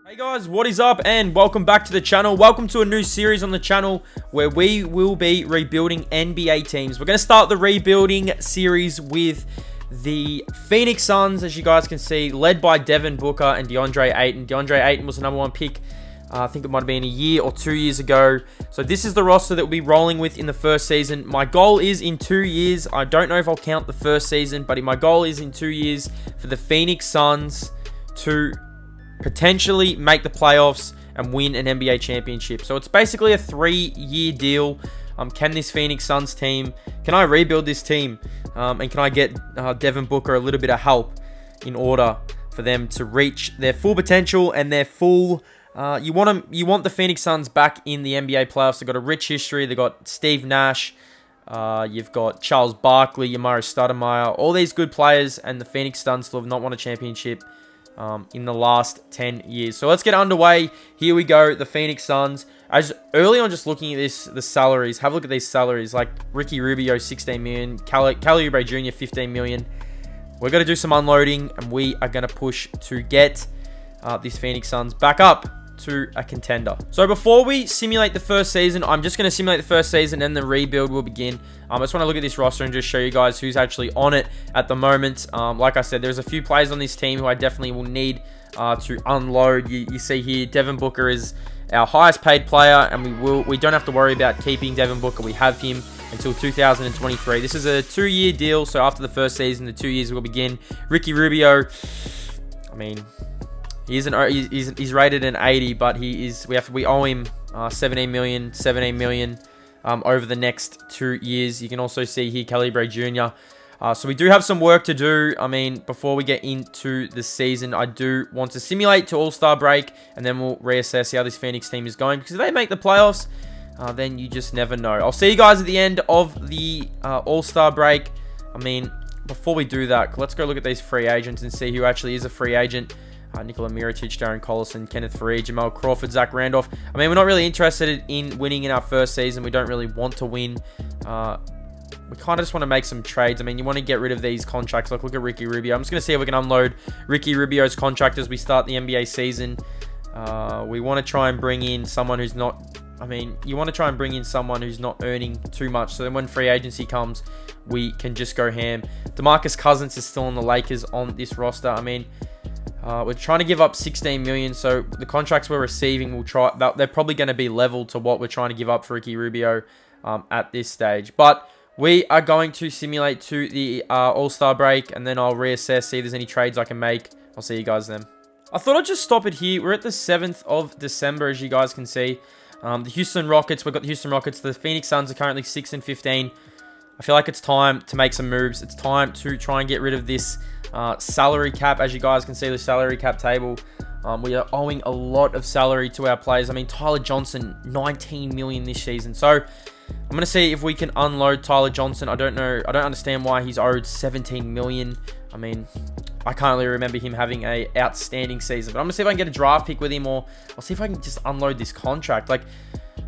Hey guys, what is up and welcome back to the channel. Welcome to a new series on the channel where we will be rebuilding NBA teams. We're going to start the rebuilding series with the Phoenix Suns, as you guys can see, led by Devin Booker and DeAndre Ayton. DeAndre Ayton was the #1 pick. I think it might have been a year or 2 years ago. So this is the roster that we'll be rolling with in the first season. My goal is in 2 years. I don't know if I'll count the first season, but my goal is in 2 years for the Phoenix Suns to potentially make the playoffs and win an NBA championship. So it's basically a 3-year deal. Can this Phoenix Suns team, can I rebuild this team? And can I get Devin Booker a little bit of help in order for them to reach their full potential and their full... You want the Phoenix Suns back in the NBA playoffs. They've got a rich history. They've got Steve Nash. You've got Charles Barkley, Amari Stoudemire, all these good players, and the Phoenix Suns still have not won a championship in the last 10 years. So let's get underway. Here we go, the Phoenix Suns. As early on, just looking at the salaries, have a look at these salaries. Like Ricky Rubio, 16 million. Kelly Oubre Jr., 15 million. We're going to do some unloading, and we are going to push to get these Phoenix Suns back up to a contender. So before we simulate the first season, I'm just going to simulate the first season and the rebuild will begin. I just want to look at this roster and just show you guys who's actually on it at the moment. Like I said, there's a few players on this team who I definitely will need to unload. You see here, Devin Booker is our highest paid player, and we don't have to worry about keeping Devin Booker. We have him until 2023. This is a 2-year deal, so after the first season, the 2 years will begin. Ricky Rubio, I mean, he's rated an 80, but we owe him 17 million over the next 2 years. You can also see here Kelly Oubre Jr. So we do have some work to do. I mean, before we get into the season, I do want to simulate to All-Star break, and then we'll reassess how this Phoenix team is going, because if they make the playoffs, then you just never know. I'll see you guys at the end of the All-Star break. I mean, before we do that, let's go look at these free agents and see who actually is a free agent. Nikola Mirotic, Darren Collison, Kenneth Faried, Jamal Crawford, Zach Randolph. I mean, we're not really interested in winning in our first season. We don't really want to win. We kind of just want to make some trades. I mean, you want to get rid of these contracts. Like, look at Ricky Rubio. I'm just going to see if we can unload Ricky Rubio's contract as we start the NBA season. We want to try and bring in someone who's not... I mean, you want to try and bring in someone who's not earning too much. So then when free agency comes, we can just go ham. DeMarcus Cousins is still on the Lakers on this roster. I mean... we're trying to give up 16 million, so the contracts we're receiving they're probably going to be level to what we're trying to give up for Ricky Rubio at this stage. But we are going to simulate to the All-Star break, and then I'll reassess, see if there's any trades I can make. I'll see you guys then. I thought I'd just stop it here. We're at the 7th of December, as you guys can see. The Houston Rockets, we've got the Houston Rockets. The Phoenix Suns are currently 6-15. I feel like it's time to make some moves. It's time to try and get rid of this salary cap. As you guys can see, the salary cap table, we are owing a lot of salary to our players. I mean, Tyler Johnson, 19 million this season. So I'm going to see if we can unload Tyler Johnson. I don't know. I don't understand why he's owed 17 million. I mean, I can't really remember him having a outstanding season. But I'm going to see if I can get a draft pick with him, or I'll see if I can just unload this contract. Like,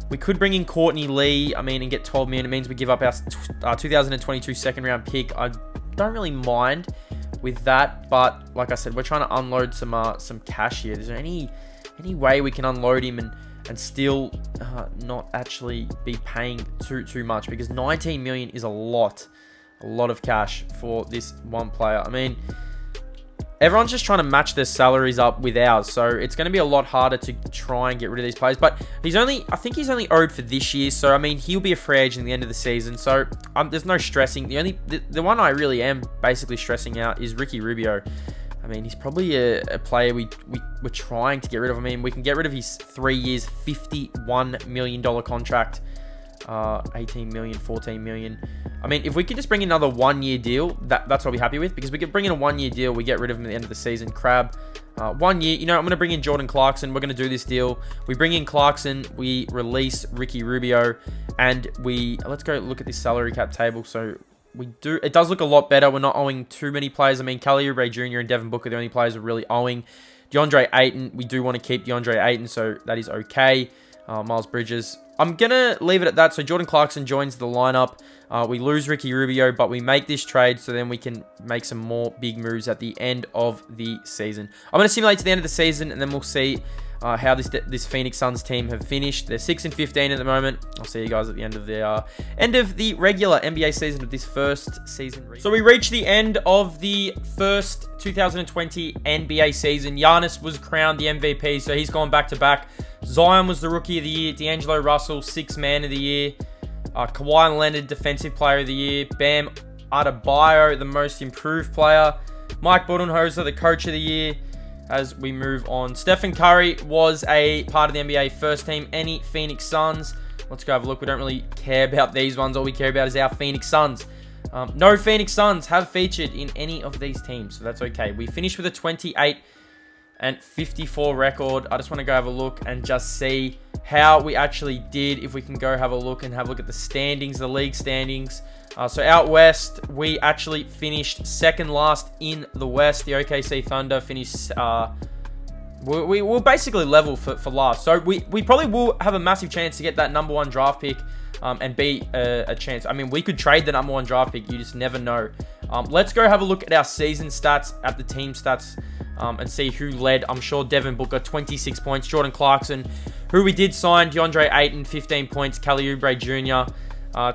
we could bring in Courtney Lee, I mean, and get 12 million. It means we give up our 2022 second-round pick. I don't really mind with that, but like I said, we're trying to unload some cash here. Is there any way we can unload him and still not actually be paying too much? Because 19 million is a lot of cash for this one player. I mean, everyone's just trying to match their salaries up with ours, so it's going to be a lot harder to try and get rid of these players. But I think he's only owed for this year, so I mean, he'll be a free agent at the end of the season, so there's no stressing. The one I really am basically stressing out is Ricky Rubio. I mean, he's probably a player we're trying to get rid of. I mean, we can get rid of his 3 years, $51 million contract. 18 million, 14 million. I mean, if we could just bring another 1-year deal, that's what I'll be happy with, because we could bring in a 1-year deal, we get rid of him at the end of the season. Crab, 1 year, you know, I'm going to bring in Jordan Clarkson. We're going to do this deal. We bring in Clarkson, we release Ricky Rubio, and let's go look at this salary cap table. So it does look a lot better. We're not owing too many players. I mean, Kelly Oubre Jr. and Devin Booker are the only players we're really owing. DeAndre Ayton, we do want to keep DeAndre Ayton, so that is okay. Miles Bridges, I'm going to leave it at that. So Jordan Clarkson joins the lineup. We lose Ricky Rubio, but we make this trade so then we can make some more big moves at the end of the season. I'm going to simulate to the end of the season, and then we'll see how this Phoenix Suns team have finished. They're 6-15 at the moment. I'll see you guys at the end of the regular NBA season of this first season. So we reached the end of the first 2020 NBA season. Giannis was crowned the MVP, so he's gone back to back. Zion was the Rookie of the Year. D'Angelo Russell, Sixth Man of the Year. Kawhi Leonard, Defensive Player of the Year. Bam Adebayo, the Most Improved Player. Mike Budenholzer, the Coach of the Year. As we move on, Stephen Curry was a part of the NBA first team. Any Phoenix Suns? Let's go have a look. We don't really care about these ones. All we care about is our Phoenix Suns. No Phoenix Suns have featured in any of these teams, so that's okay. We finished with a 28-54 record. I just want to go have a look and just see how we actually did. If we can go have a look at the standings, the league standings. So out west, we actually finished second last in the West. The OKC Thunder finished... we were basically level for last. So we probably will have a massive chance to get that number 1 draft pick and be a chance. I mean, we could trade the number 1 draft pick. You just never know. Let's go have a look at our season stats, at the team stats, and see who led. I'm sure Devin Booker, 26 points. Jordan Clarkson, who we did sign. DeAndre Ayton, 15 points. Kelly Oubre Jr.,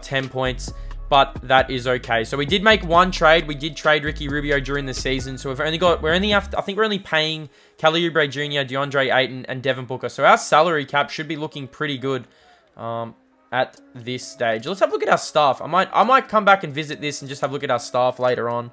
10 points. But that is okay. So we did make one trade. We did trade Ricky Rubio during the season. So I think we're only paying Kelly Oubre Jr., DeAndre Ayton, and Devin Booker. So our salary cap should be looking pretty good at this stage. Let's have a look at our staff. I might come back and visit this and just have a look at our staff later on.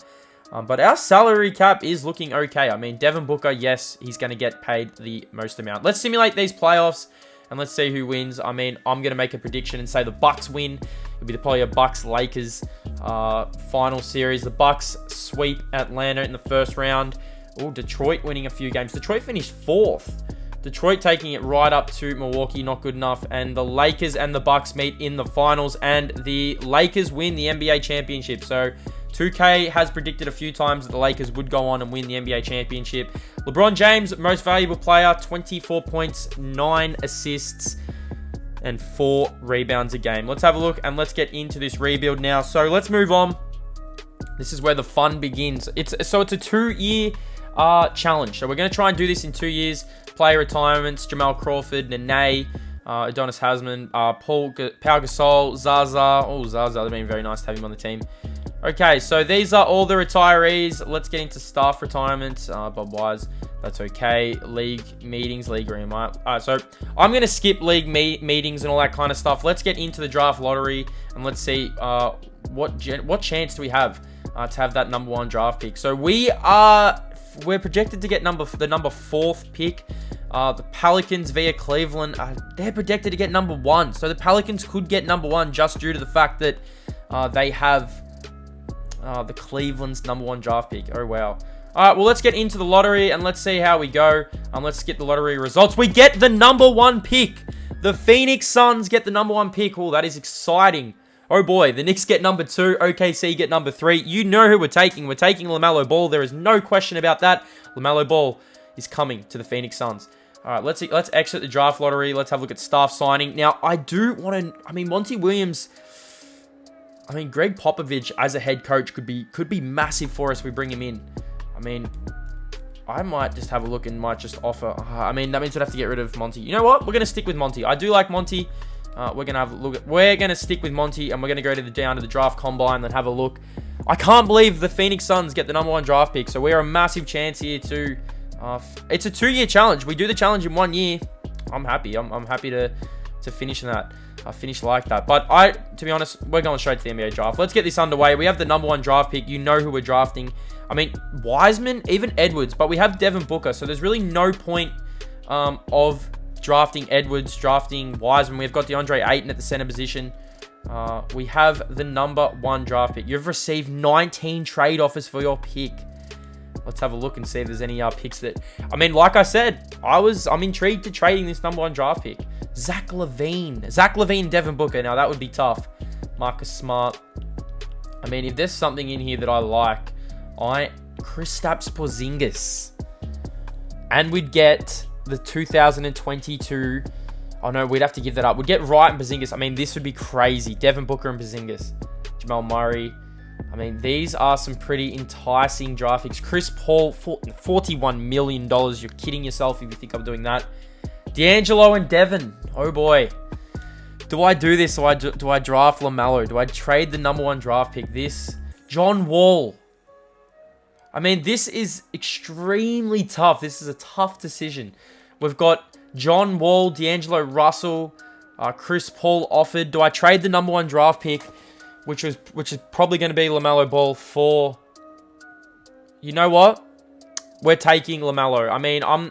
But our salary cap is looking okay. I mean, Devin Booker, yes, he's going to get paid the most amount. Let's simulate these playoffs. And let's see who wins. I mean, I'm going to make a prediction and say the Bucks win. It'll be probably a Bucks-Lakers final series. The Bucks sweep Atlanta in the first round. Oh, Detroit winning a few games. Detroit finished 4th. Detroit taking it right up to Milwaukee, not good enough. And the Lakers and the Bucks meet in the finals. And the Lakers win the NBA championship. So 2K has predicted a few times that the Lakers would go on and win the NBA championship. LeBron James, most valuable player, 24 points, 9 assists, and 4 rebounds a game. Let's have a look and let's get into this rebuild now. So let's move on. This is where the fun begins. It's a 2-year challenge. So we're going to try and do this in 2 years. Player retirements, Jamal Crawford, Nene, Adonis Hasman, Pau Gasol, Zaza. Oh, Zaza, that'd been very nice to have him on the team. Okay, so these are all the retirees. Let's get into staff retirements. Bob Wise, that's okay. League meetings, league room. Alright, so I'm going to skip league meetings and all that kind of stuff. Let's get into the draft lottery and let's see what chance do we have to have that number 1 draft pick. So we're projected to get the number 4th pick. The Pelicans via Cleveland, they're projected to get number 1. So the Pelicans could get number 1 just due to the fact that they have the Cleveland's number 1 draft pick. Oh, wow. All right, well, let's get into the lottery and let's see how we go. Let's get the lottery results. We get the number 1 pick. The Phoenix Suns get the number 1 pick. Oh, that is exciting. Oh, boy. The Knicks get number 2. OKC get number 3. You know who we're taking. We're taking LaMelo Ball. There is no question about that. LaMelo Ball is coming to the Phoenix Suns. All right, let's exit the draft lottery. Let's have a look at staff signing. Now, I do want to... I mean, Monty Williams... I mean, Greg Popovich as a head coach could be massive for us if we bring him in. I mean, I might just have a look and might just offer. I mean, that means we'd have to get rid of Monty. You know what? We're going to stick with Monty. I do like Monty. We're going to have a look. We're going to stick with Monty, and we're going to go down to the draft combine and have a look. I can't believe the Phoenix Suns get the number 1 draft pick, so we're a massive chance here to... it's a 2-year challenge. We do the challenge in 1 year. I'm happy. I'm happy to finish in that. I finished like that. But to be honest, we're going straight to the NBA draft. Let's get this underway. We have the number 1 draft pick. You know who we're drafting. I mean, Wiseman, even Edwards, but we have Devin Booker. So there's really no point of drafting Edwards, drafting Wiseman. We've got DeAndre Ayton at the center position. We have the number 1 draft pick. You've received 19 trade offers for your pick. Let's have a look and see if there's any picks that... I mean, like I said, I'm intrigued to trading this number 1 draft pick. Zach LaVine, Devin Booker. Now, that would be tough. Marcus Smart. I mean, if there's something in here that I like, Kristaps Porzingis. And we'd get the 2022... Oh, no, we'd have to give that up. We'd get Wright and Porzingis. I mean, this would be crazy. Devin Booker and Porzingis. Jamal Murray. I mean, these are some pretty enticing draft picks. Chris Paul, $41 million. You're kidding yourself if you think I'm doing that. D'Angelo and Devin. Oh boy. Do I do this? Do I draft LaMelo? Do I trade the #1 draft pick? This John Wall. I mean, this is extremely tough. This is a tough decision. We've got John Wall, D'Angelo Russell, Chris Paul offered. Do I trade the #1 draft pick, which is probably going to be LaMelo Ball for? You know what? We're taking LaMelo. I mean, I'm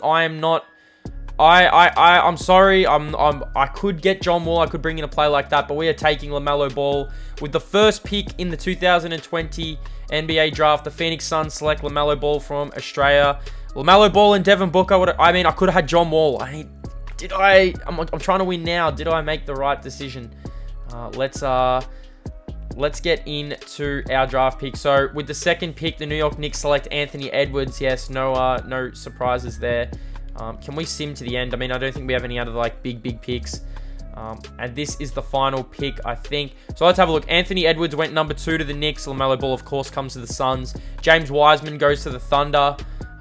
sorry. I could get John Wall. I could bring in a play like that, but we are taking LaMelo Ball with the first pick in the 2020 NBA draft. The Phoenix Suns select LaMelo Ball from Australia. LaMelo Ball and Devin Booker. I mean, I could have had John Wall. I'm trying to win now. Did I make the right decision? Let's get into our draft pick. So with the second pick, the New York Knicks select Anthony Edwards. Yes, no surprises there. Can we sim to the end? I mean, I don't think we have any other like big picks. And this is the final pick, I think. So let's have a look. Anthony Edwards went #2 to the Knicks. LaMelo Ball, of course, comes to the Suns. James Wiseman goes to the Thunder.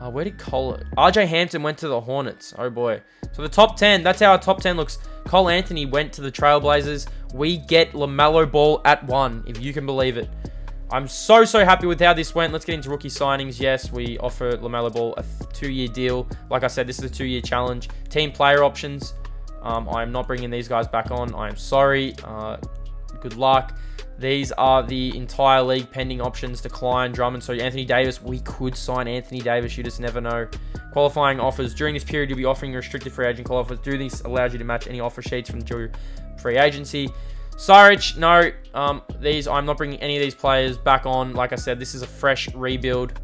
Where did RJ Hampton went to the Hornets. Oh boy. So the top 10, that's how our top 10 looks. Cole Anthony went to the Trailblazers. We get LaMelo Ball at 1, if you can believe it. I'm so happy with how this went. Let's get into rookie signings. Yes, we offer LaMelo Ball a 2-year deal. Like I said, this is a 2-year challenge. Team player options. I am not bringing these guys back on. I am sorry. Good luck. These are the entire league pending options. Decline, Drummond. So Anthony Davis, we could sign Anthony Davis. You just never know. Qualifying offers. During this period, you'll be offering restricted free agent call offers. Do this allows you to match any offer sheets from the free agency. Saric, no. I'm not bringing any of these players back on. Like I said, this is a fresh rebuild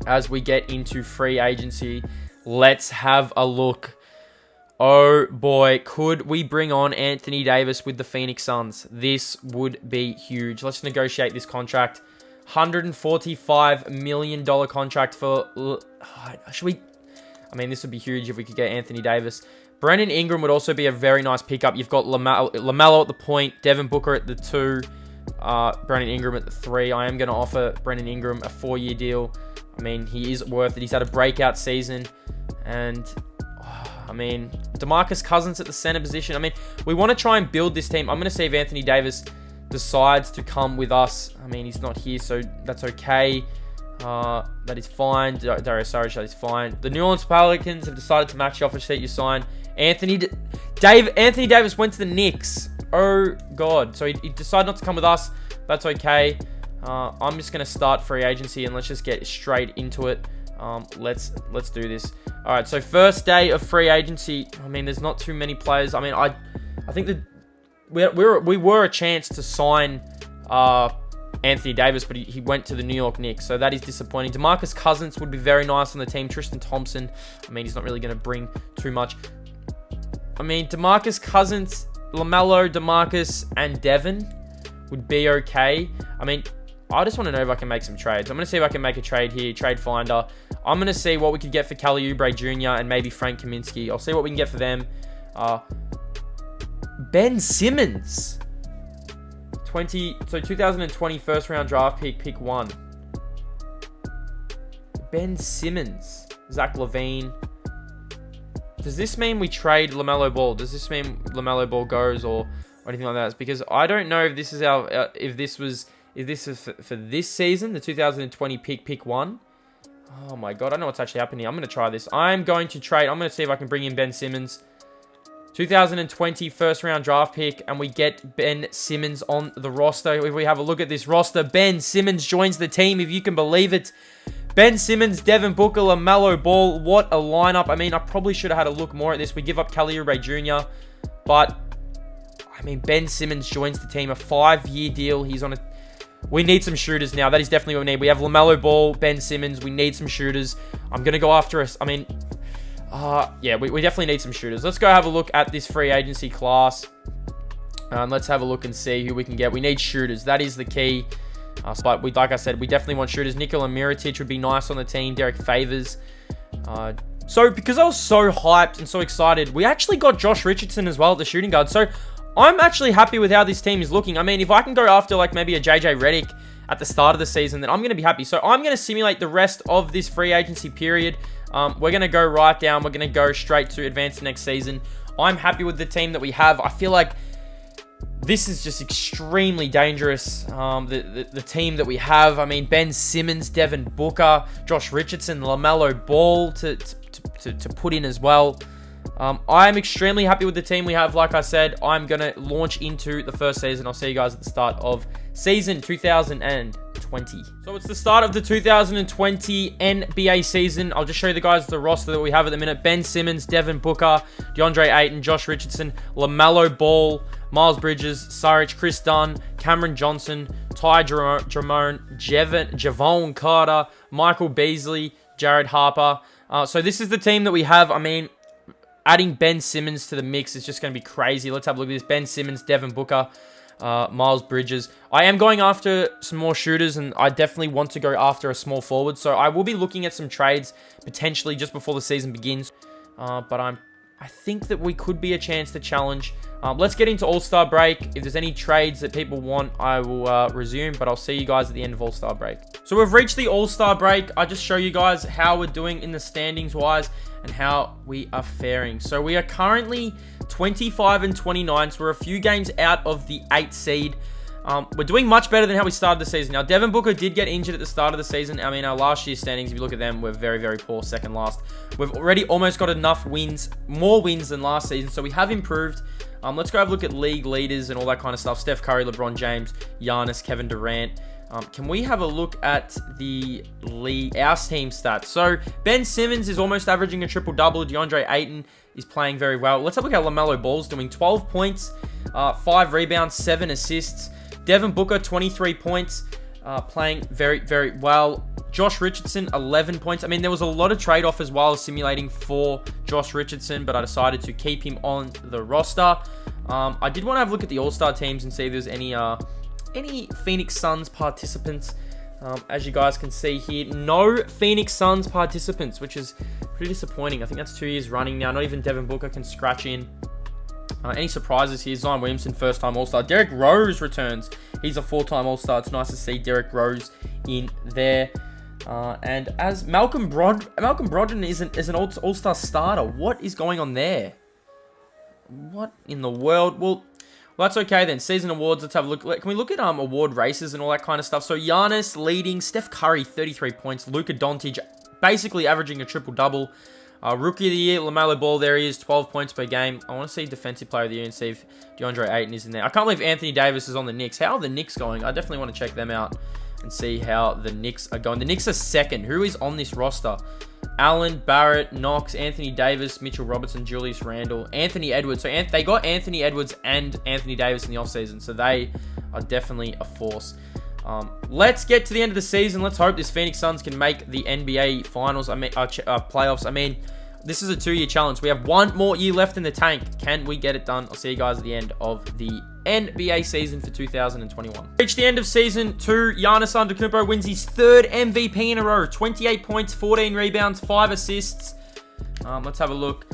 as we get into free agency. Let's have a look. Oh boy, could we bring on Anthony Davis with the Phoenix Suns? This would be huge. Let's negotiate this contract. $145 million contract for... should we... I mean, this would be huge if we could get Anthony Davis. Brandon Ingram would also be a very nice pickup. You've got LaMelo at the point, Devin Booker at the 2, Brandon Ingram at the 3. I am going to offer Brandon Ingram a 4-year deal. I mean, he is worth it. He's had a breakout season. And... I mean, DeMarcus Cousins at the center position. I mean, we want to try and build this team. I'm going to see if Anthony Davis decides to come with us. I mean, he's not here, so that's okay. That is fine. Dario Saric, that is fine. The New Orleans Pelicans have decided to match the offer sheet you signed. Anthony Davis went to the Knicks. Oh, God. So he decided not to come with us. That's okay. I'm just going to start free agency, and let's just get straight into it. Let's do this. All right, so first day of free agency. I mean, there's not too many players. I mean, I think that we were a chance to sign Anthony Davis, but he went to the New York Knicks, so that is disappointing. DeMarcus Cousins would be very nice on the team. Tristan Thompson, I mean, he's not really going to bring too much. I mean, DeMarcus Cousins, LaMelo, DeMarcus, and Devin would be okay. I mean, I just want to know if I can make some trades. I'm going to see if I can make a trade here, trade finder. I'm going to see what we could get for Kelly Oubre Jr. and maybe Frank Kaminsky. I'll see what we can get for them. Ben Simmons. 2020 first round draft pick 1. Ben Simmons. Zach LaVine. Does this mean we trade LaMelo Ball? Does this mean LaMelo Ball goes or anything like that? It's because I don't know if this is if this is for this season, the 2020 pick 1. Oh my God, I don't know what's actually happening here. I'm going to try this. I'm going to trade. I'm going to see if I can bring in Ben Simmons. 2020 first round draft pick, and we get Ben Simmons on the roster. If we have a look at this roster, Ben Simmons joins the team, if you can believe it. Ben Simmons, Devin Booker, LaMelo Ball. What a lineup. I mean, I probably should have had a look more at this. We give up Kelly Oubre Jr., but I mean, Ben Simmons joins the team. A 5-year deal. He's on a... We need some shooters now. That is definitely what we need. We have LaMelo Ball, Ben Simmons. We need some shooters. I'm going to go after us. I mean, yeah, we definitely need some shooters. Let's go have a look at this free agency class. Let's have a look and see who we can get. We need shooters. That is the key. But like I said, we definitely want shooters. Nikola Mirotic would be nice on the team. Derek Favors. So because I was so hyped and so excited, we actually got Josh Richardson as well at the shooting guard. So I'm actually happy with how this team is looking. I mean, if I can go after like maybe a JJ Redick at the start of the season, then I'm going to be happy. So I'm going to simulate the rest of this free agency period. We're going to go right down. We're going to go straight to advance next season. I'm happy with the team that we have. I feel like this is just extremely dangerous, the team that we have. I mean, Ben Simmons, Devin Booker, Josh Richardson, LaMelo Ball to put in as well. I'm extremely happy with the team we have. Like I said, I'm going to launch into the first season. I'll see you guys at the start of season 2020. So it's the start of the 2020 NBA season. I'll just show you the guys the roster that we have at the minute. Ben Simmons, Devin Booker, DeAndre Ayton, Josh Richardson, LaMelo Ball, Miles Bridges, Saric, Chris Dunn, Cameron Johnson, Ty Jerome, Javon Carter, Michael Beasley, Jared Harper. So this is the team that we have. I mean, adding Ben Simmons to the mix is just going to be crazy. Let's have a look at this. Ben Simmons, Devin Booker, Miles Bridges. I am going after some more shooters, and I definitely want to go after a small forward. So I will be looking at some trades potentially just before the season begins. But I think that we could be a chance to challenge. Let's get into All-Star break. If there's any trades that people want, I will resume, but I'll see you guys at the end of All-Star break. So we've reached the All-Star break. I just show you guys how we're doing in the standings-wise and how we are faring. So we are currently 25 and 29, so we're a few games out of the 8th seed. We're doing much better than how we started the season. Now, Devin Booker did get injured at the start of the season. I mean, our last year's standings, if you look at them, we're very, very poor, second last. We've already almost got enough wins, more wins than last season, so we have improved. Let's go have a look at league leaders and all that kind of stuff. Steph Curry, LeBron James, Giannis, Kevin Durant. Can we have a look at the league, our team stats? So, Ben Simmons is almost averaging a triple-double. DeAndre Ayton is playing very well. Let's have a look at LaMelo Ball's doing 12 points, 5 rebounds, 7 assists. Devin Booker, 23 points, playing very, very well. Josh Richardson, 11 points. I mean, there was a lot of trade-off as well, simulating for Josh Richardson, but I decided to keep him on the roster. I did want to have a look at the All-Star teams and see if there's any Phoenix Suns participants. As you guys can see here, no Phoenix Suns participants, which is pretty disappointing. I think that's 2 years running now. Not even Devin Booker can scratch in. Any surprises here? Zion Williamson, first-time All-Star. Derrick Rose returns. He's a 4-time All-Star. It's nice to see Derrick Rose in there. And as Malcolm Brogdon is an All-Star starter. What is going on there? What in the world? Well, that's okay then. Season awards. Let's have a look. Can we look at award races and all that kind of stuff? So Giannis leading. Steph Curry, 33 points. Luka Doncic basically averaging a triple-double. Rookie of the Year, LaMelo Ball, there he is, 12 points per game. I want to see Defensive Player of the Year and see if DeAndre Ayton is in there. I can't believe Anthony Davis is on the Knicks. How are the Knicks going? I definitely want to check them out and see how the Knicks are going. The Knicks are second. Who is on this roster? Allen, Barrett, Knox, Anthony Davis, Mitchell Robertson, Julius Randle, Anthony Edwards. So they got Anthony Edwards and Anthony Davis in the offseason, so they are definitely a force. Let's get to the end of the season. Let's hope this Phoenix Suns can make the NBA Finals. Playoffs. I mean, this is a 2-year challenge. We have 1 more year left in the tank. Can we get it done? I'll see you guys at the end of the NBA season for 2021. Reach the end of season 2. Giannis Antetokounmpo wins his 3rd MVP in a row. 28 points, 14 rebounds, 5 assists. Let's have a look.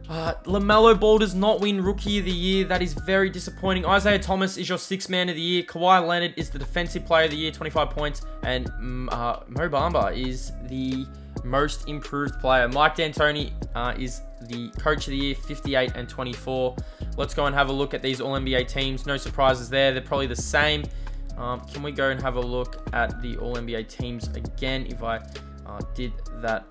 LaMelo Ball does not win Rookie of the Year. That is very disappointing. Isaiah Thomas is your 6th Man of the Year. Kawhi Leonard is the Defensive Player of the Year, 25 points. And Mo Bamba is the Most Improved Player. Mike D'Antoni is the Coach of the Year, 58 and 24. Let's go and have a look at these All-NBA teams. No surprises there. They're probably the same. Can we go and have a look at the All-NBA teams again if I did that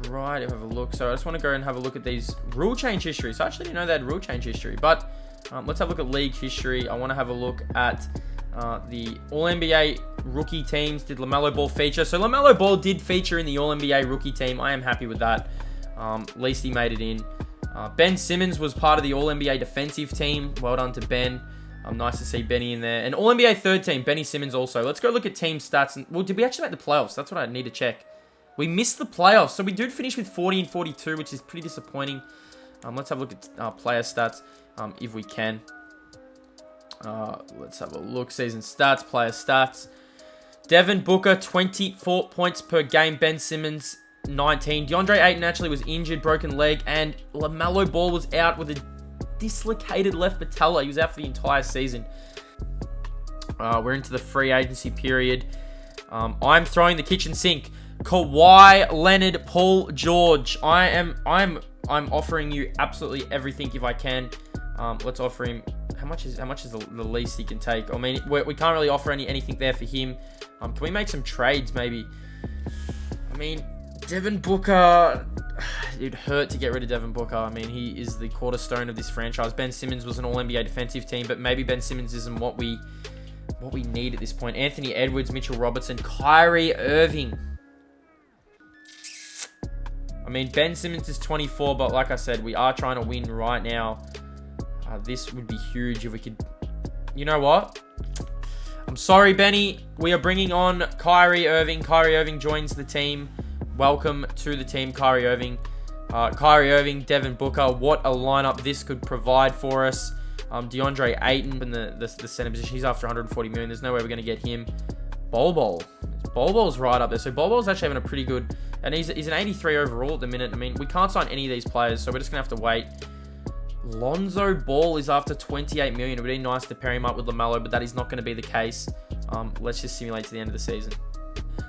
right? Have a look. So I just want to go and have a look at these rule change history. So I actually didn't know they had rule change history, but let's have a look at league history. I want to have a look at the All-NBA rookie teams. Did LaMelo Ball feature? So LaMelo Ball did feature in the All-NBA rookie team. I am happy with that. At least he made it in. Ben Simmons was part of the All-NBA defensive team. Well done to Ben. Nice to see Benny in there. And All-NBA 3rd team, Benny Simmons also. Let's go look at team stats. Well, did we actually make the playoffs? That's what I need to check. We missed the playoffs. So we did finish with 40 and 42, which is pretty disappointing. Let's have a look at player stats if we can. Let's have a look. Season stats, player stats. Devin Booker, 24 points per game. Ben Simmons, 19. DeAndre Ayton actually was injured, broken leg. And LaMelo Ball was out with a dislocated left patella. He was out for the entire season. We're into the free agency period. I'm throwing the kitchen sink. Kawhi Leonard, Paul George. I'm offering you absolutely everything if I can. Let's offer him. How much is the least he can take? I mean, we can't really offer anything there for him. Can we make some trades maybe? I mean, Devin Booker. It'd hurt to get rid of Devin Booker. I mean, he is the cornerstone of this franchise. Ben Simmons was an All-NBA defensive team, but maybe Ben Simmons isn't what we need at this point. Anthony Edwards, Mitchell Robertson, Kyrie Irving. I mean, Ben Simmons is 24, but like I said, we are trying to win right now. This would be huge if we could... You know what? I'm sorry, Benny. We are bringing on Kyrie Irving. Kyrie Irving joins the team. Welcome to the team, Kyrie Irving. Kyrie Irving, Devin Booker. What a lineup this could provide for us. DeAndre Ayton in the center position. He's after 140 million. There's no way we're going to get him. Bol Bol's right up there. So Bol Bol's actually having a pretty good... And he's an 83 overall at the minute. I mean, we can't sign any of these players, so we're just going to have to wait. Lonzo Ball is after 28 million. It would be nice to pair him up with LaMelo, but that is not going to be the case. Let's just simulate to the end of the season.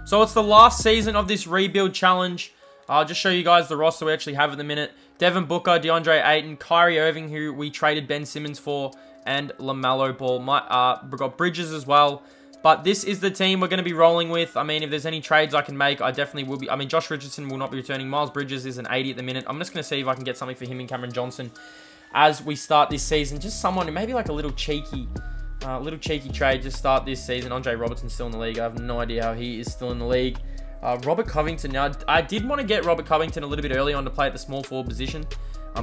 So it's the last season of this rebuild challenge. I'll just show you guys the roster we actually have at the minute. Devin Booker, DeAndre Ayton, Kyrie Irving, who we traded Ben Simmons for, and LaMelo Ball. We've got Bridges as well. But this is the team we're going to be rolling with. I mean, if there's any trades I can make, I definitely will be. I mean, Josh Richardson will not be returning. Miles Bridges is an 80 at the minute. I'm just going to see if I can get something for him and Cameron Johnson as we start this season. Just someone, maybe like a little cheeky trade to start this season. Andre Robertson's still in the league. I have no idea how he is still in the league. Robert Covington. Now, I did want to get Robert Covington a little bit early on to play at the small forward position.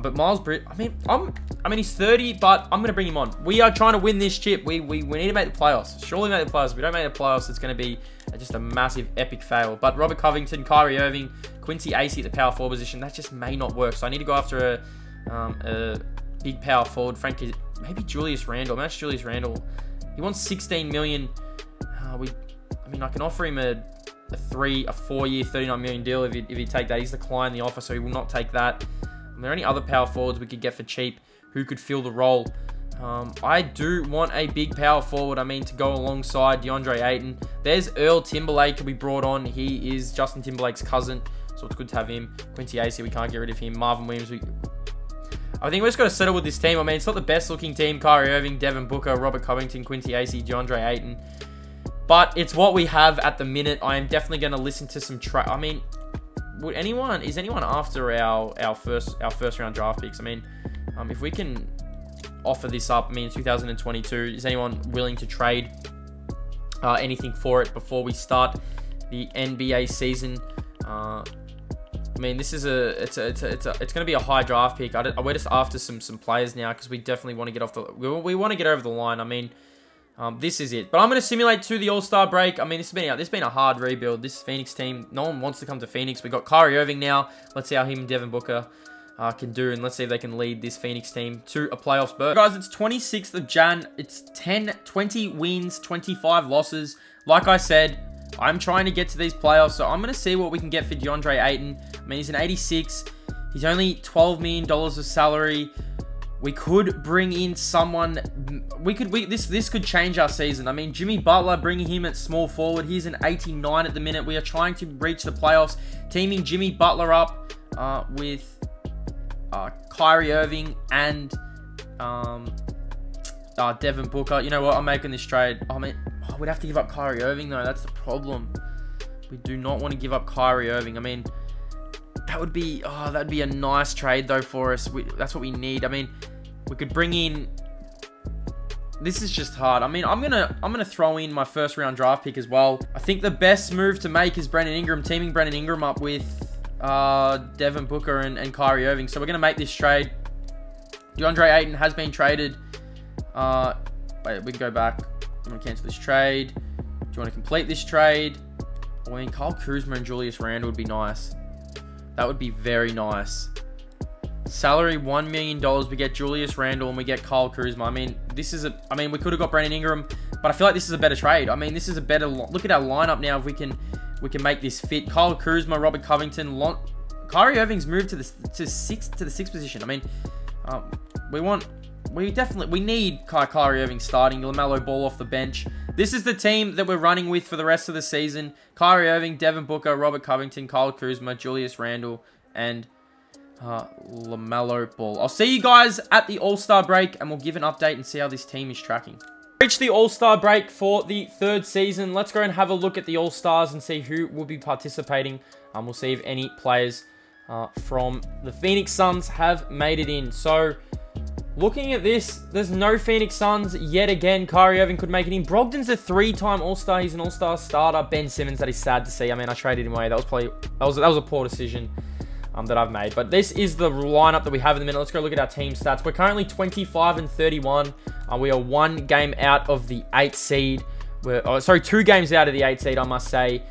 But Miles Bridges, I mean, he's 30, but I'm going to bring him on. We are trying to win this chip. We need to make the playoffs. Surely make the playoffs. If we don't make the playoffs, it's going to be just a massive, epic fail. But Robert Covington, Kyrie Irving, Quincy Acey at the power forward position, that just may not work. So I need to go after a big power forward. Frankly, maybe Julius Randle. Match Julius Randle. He wants 16 million. I mean, I can offer him a 4-year, 39 million deal if he take that. He's declined the offer, so he will not take that. Are there any other power forwards we could get for cheap who could fill the role? I do want a big power forward, to go alongside DeAndre Ayton. There's Earl Timberlake to be brought on. He is Justin Timberlake's cousin, so it's good to have him. Quincy Acey, we can't get rid of him. Marvin Williams, I think we just got to settle with this team. It's not the best looking team. Kyrie Irving, Devin Booker, Robert Covington, Quincy Acey, DeAndre Ayton. But it's what we have at the minute. I am definitely going to listen to some is anyone after our first round draft picks? If we can offer this up, 2022, is anyone willing to trade anything for it before we start the NBA season? This is it's going to be a high draft pick. We're just after some players now because we definitely want to get we want to get over the line. This is it. But I'm going to simulate to the All-Star break. This has been a hard rebuild. This Phoenix team, no one wants to come to Phoenix. We got Kyrie Irving now. Let's see how him and Devin Booker can do, and let's see if they can lead this Phoenix team to a playoffs berth. Guys, it's 26th of Jan. It's 20 wins, 25 losses. Like I said, I'm trying to get to these playoffs, so I'm going to see what we can get for DeAndre Ayton. He's an 86. He's only $12 million of salary. We could bring in someone. This could change our season. Jimmy Butler, bringing him at small forward. He's an 89 at the minute. We are trying to reach the playoffs. Teaming Jimmy Butler up with Kyrie Irving and Devin Booker. You know what? I'm making this trade. We'd have to give up Kyrie Irving though. That's the problem. We do not want to give up Kyrie Irving. That'd be a nice trade though for us. That's what we need. We could bring in. This is just hard. I'm gonna throw in my first round draft pick as well. I think the best move to make is Brandon Ingram, teaming Brandon Ingram up with Devin Booker and Kyrie Irving. So we're gonna make this trade. DeAndre Ayton has been traded. Wait, we can go back. I'm gonna cancel this trade. Do you want to complete this trade? Kyle Kuzma and Julius Randle would be nice. That would be very nice. Salary $1 million. We get Julius Randle and we get Kyle Kuzma. We could have got Brandon Ingram, but I feel like this is a better trade. This is a better look at our lineup now. If we can make this fit. Kyle Kuzma, Robert Covington, Kyrie Irving's moved to the sixth position. We need Kyrie Irving starting, LaMelo Ball off the bench. This is the team that we're running with for the rest of the season. Kyrie Irving, Devin Booker, Robert Covington, Kyle Kuzma, Julius Randle, and LaMelo Ball. I'll see you guys at the All-Star break, and we'll give an update and see how this team is tracking. Reached the All-Star break for the third season. Let's go and have a look at the All-Stars and see who will be participating. We'll see if any players from the Phoenix Suns have made it in. So, looking at this, there's no Phoenix Suns yet again. Kyrie Irving could make it in. Brogdon's a 3-time All-Star. He's an All-Star starter. Ben Simmons, that is sad to see. I mean, I traded him away. That was a poor decision that I've made. But this is the lineup that we have in the minute. Let's go look at our team stats. We're currently 25-31. We are 1 game out of the 8th seed. 2 games out of the 8th seed, I must say.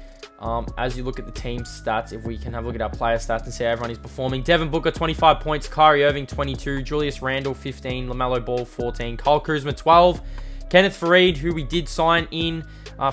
As you look at the team stats, if we can have a look at our player stats and see how everyone is performing. Devin Booker, 25 points. Kyrie Irving, 22. Julius Randle, 15. LaMelo Ball, 14. Kyle Kuzma, 12. Kenneth Faried, who we did sign in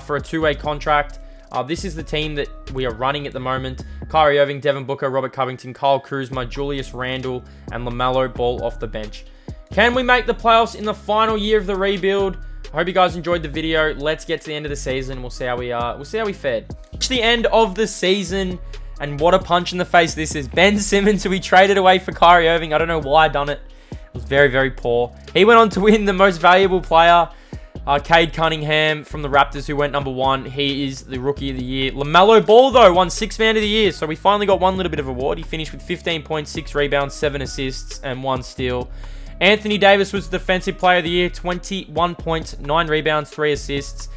for a 2-way contract. This is the team that we are running at the moment. Kyrie Irving, Devin Booker, Robert Covington, Kyle Kuzma, Julius Randle, and LaMelo Ball off the bench. Can we make the playoffs in the final year of the rebuild? I hope you guys enjoyed the video. Let's get to the end of the season. We'll see how we fared. It's the end of the season, and what a punch in the face this is. Ben Simmons, who we traded away for Kyrie Irving. I don't know why I done it. It was very, very poor. He went on to win the most valuable player. Cade Cunningham from the Raptors, who went number 1. He is the Rookie of the Year. LaMelo Ball, though, won 6th Man of the Year. So we finally got one little bit of award. He finished with 15 points, 6 rebounds, 7 assists, and 1 steal. Anthony Davis was the Defensive Player of the Year, 21 points, 9 rebounds, 3 assists.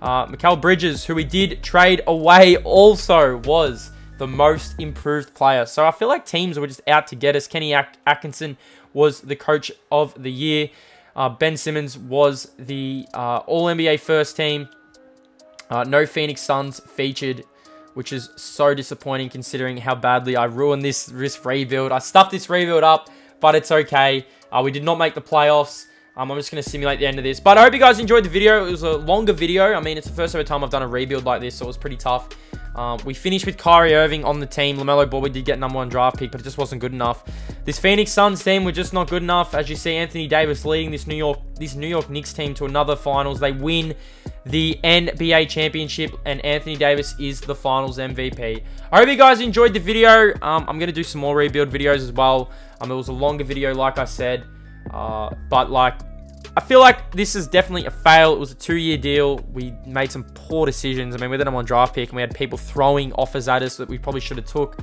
Mikal Bridges, who we did trade away, also was the most improved player. So I feel like teams were just out to get us. Kenny Atkinson was the Coach of the Year. Ben Simmons was the All-NBA First Team. No Phoenix Suns featured, which is so disappointing considering how badly I ruined this rebuild. I stuffed this rebuild up, but it's okay. We did not make the playoffs. I'm just going to simulate the end of this. But I hope you guys enjoyed the video. It was a longer video. I mean, it's the first ever time I've done a rebuild like this, so it was pretty tough. We finished with Kyrie Irving on the team. LaMelo Ball, we did get #1 draft pick, but it just wasn't good enough. This Phoenix Suns team were just not good enough. As you see, Anthony Davis leading this New York Knicks team to another finals. They win the NBA championship, and Anthony Davis is the finals MVP. I hope you guys enjoyed the video. I'm going to do some more rebuild videos as well. It was a longer video, like I said. But I feel like this is definitely a fail. It was a 2-year deal. We made some poor decisions. I mean, we had them on draft pick, and we had people throwing offers at us that we probably should have took.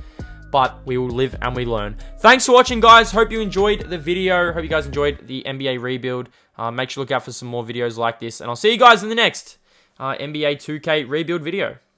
But we will live and we learn. Thanks for watching, guys. Hope you enjoyed the video. Hope you guys enjoyed the NBA rebuild. Make sure to look out for some more videos like this. And I'll see you guys in the next NBA 2K rebuild video.